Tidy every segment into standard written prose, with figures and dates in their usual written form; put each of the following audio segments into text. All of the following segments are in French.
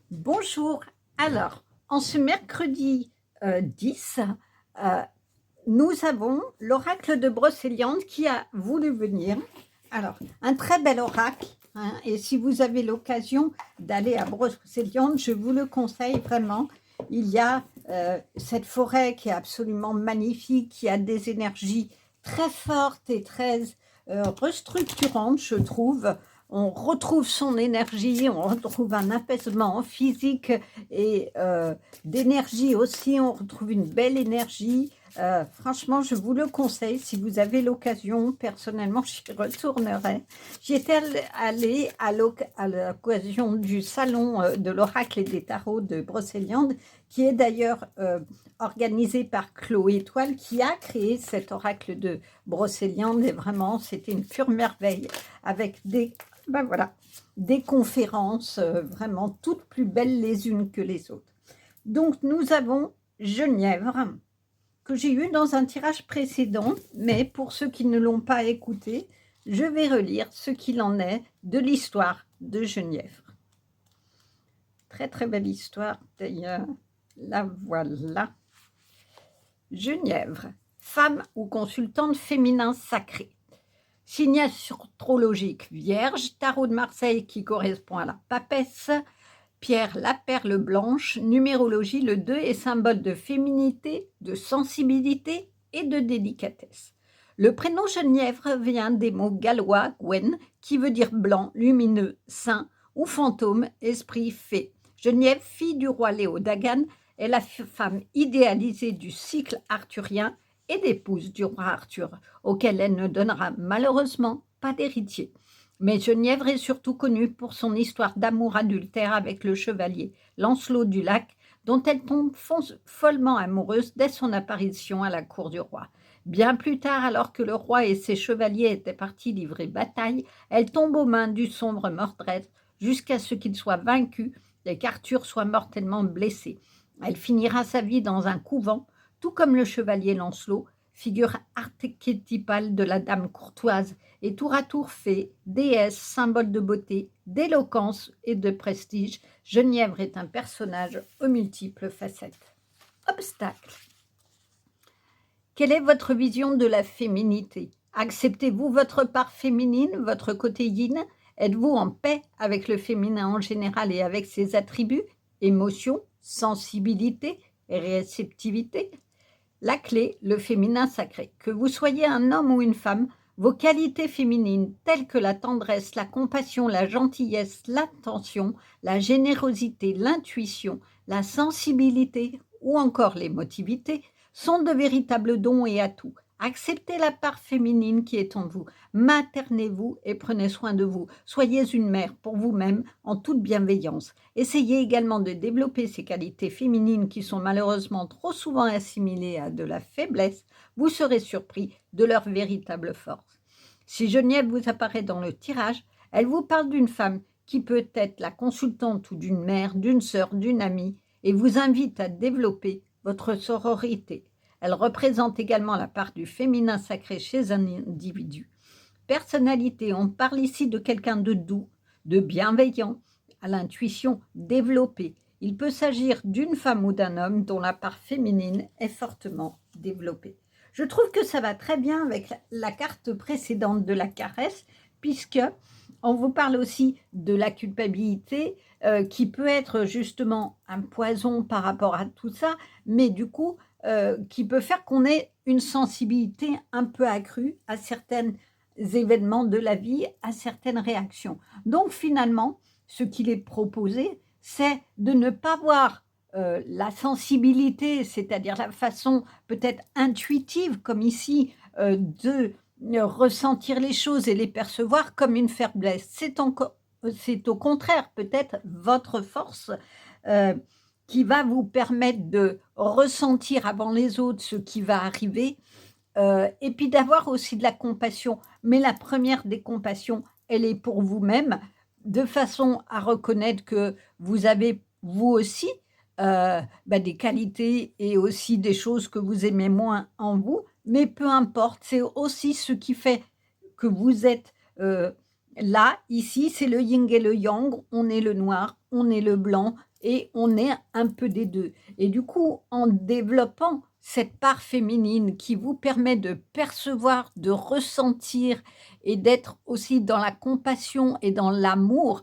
Bonjour. Alors, en ce mercredi 10, euh, nous avons l'oracle de Brocéliande qui a voulu venir. Alors, un très bel oracle, hein, et si vous avez l'occasion d'aller à Brocéliande, je vous le conseille vraiment. Il y a cette forêt qui est absolument magnifique, qui a des énergies très fortes et très restructurantes, je trouve. On retrouve son énergie, on retrouve un apaisement physique et d'énergie aussi, on retrouve une belle énergie. Franchement, je vous le conseille si vous avez l'occasion. Personnellement, j'y retournerai. J'y étais allée à l'occasion du salon de l'oracle et des tarots de Brocéliande, qui est d'ailleurs organisé par Chloé Étoile, qui a créé cet oracle de Brocéliande. Et vraiment, c'était une pure merveille avec des conférences vraiment toutes plus belles les unes que les autres. Donc, nous avons Genièvre, que j'ai eu dans un tirage précédent, mais pour ceux qui ne l'ont pas écouté, je vais relire ce qu'il en est de l'histoire de Genièvre. Très très belle histoire d'ailleurs, la voilà. Genièvre, femme ou consultante féminin sacré. Signe astrologique vierge, tarot de Marseille qui correspond à la papesse, pierre la perle blanche, numérologie le 2 est symbole de féminité, de sensibilité et de délicatesse. Le prénom Genièvre vient des mots gallois Gwen qui veut dire blanc, lumineux, saint ou fantôme, esprit, fée. Genièvre, fille du roi Léo Dagan, est la femme idéalisée du cycle arthurien et d'épouse du roi Arthur, auquel elle ne donnera malheureusement pas d'héritier. Mais Genièvre est surtout connue pour son histoire d'amour adultère avec le chevalier Lancelot du Lac, dont elle tombe follement amoureuse dès son apparition à la cour du roi. Bien plus tard, alors que le roi et ses chevaliers étaient partis livrer bataille, elle tombe aux mains du sombre Mordred jusqu'à ce qu'il soit vaincu et qu'Arthur soit mortellement blessé. Elle finira sa vie dans un couvent, tout comme le chevalier Lancelot, figure archétypale de la dame courtoise et tour à tour fée, déesse, symbole de beauté, d'éloquence et de prestige. Genièvre est un personnage aux multiples facettes. Obstacle. Quelle est votre vision de la féminité? Acceptez-vous votre part féminine, votre côté yin? Êtes-vous en paix avec le féminin en général et avec ses attributs, émotions, sensibilité et réceptivité? La clé, le féminin sacré. Que vous soyez un homme ou une femme, vos qualités féminines telles que la tendresse, la compassion, la gentillesse, l'attention, la générosité, l'intuition, la sensibilité ou encore l'émotivité sont de véritables dons et atouts. Acceptez la part féminine qui est en vous, maternez-vous et prenez soin de vous. Soyez une mère pour vous-même en toute bienveillance. Essayez également de développer ces qualités féminines qui sont malheureusement trop souvent assimilées à de la faiblesse. Vous serez surpris de leur véritable force. Si Genièvre vous apparaît dans le tirage, elle vous parle d'une femme qui peut être la consultante ou d'une mère, d'une sœur, d'une amie et vous invite à développer votre sororité. Elle représente également la part du féminin sacré chez un individu. Personnalité, on parle ici de quelqu'un de doux, de bienveillant, à l'intuition développée. Il peut s'agir d'une femme ou d'un homme dont la part féminine est fortement développée. Je trouve que ça va très bien avec la carte précédente de la caresse, puisque on vous parle aussi de la culpabilité, qui peut être justement un poison par rapport à tout ça, mais du coup, qui peut faire qu'on ait une sensibilité un peu accrue à certaines événements de la vie, à certaines réactions. Donc finalement, ce qu'il est proposé, c'est de ne pas voir la sensibilité, c'est-à-dire la façon peut-être intuitive, comme ici, de ressentir les choses et les percevoir comme une faiblesse. C'est au contraire peut-être votre force euh, qui va vous permettre de ressentir avant les autres ce qui va arriver, et puis d'avoir aussi de la compassion. Mais la première des compassions, elle est pour vous-même, de façon à reconnaître que vous avez, vous aussi, des qualités et aussi des choses que vous aimez moins en vous, mais peu importe, c'est aussi ce qui fait que vous êtes là, ici, c'est le yin et le yang, on est le noir, on est le blanc, et on est un peu des 2. Et du coup, en développant cette part féminine qui vous permet de percevoir, de ressentir et d'être aussi dans la compassion et dans l'amour,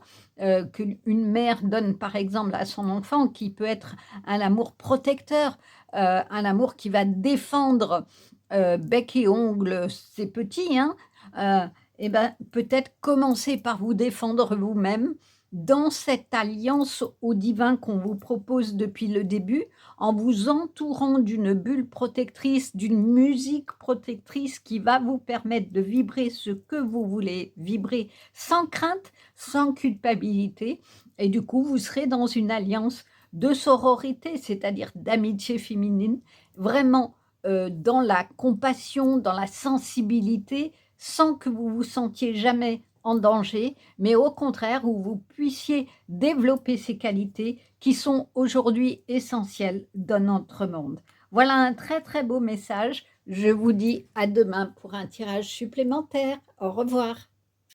qu'une mère donne, par exemple, à son enfant, qui peut être un amour protecteur, un amour qui va défendre, bec et ongles ses petits, hein, et ben, peut-être commencer par vous défendre vous-même dans cette alliance au divin qu'on vous propose depuis le début, en vous entourant d'une bulle protectrice, d'une musique protectrice qui va vous permettre de vibrer ce que vous voulez vibrer sans crainte, sans culpabilité. Et du coup, vous serez dans une alliance de sororité, c'est-à-dire d'amitié féminine, vraiment dans la compassion, dans la sensibilité, sans que vous vous sentiez jamais en danger, mais au contraire, où vous puissiez développer ces qualités qui sont aujourd'hui essentielles dans notre monde. Voilà un très très beau message. Je vous dis à demain pour un tirage supplémentaire. Au revoir.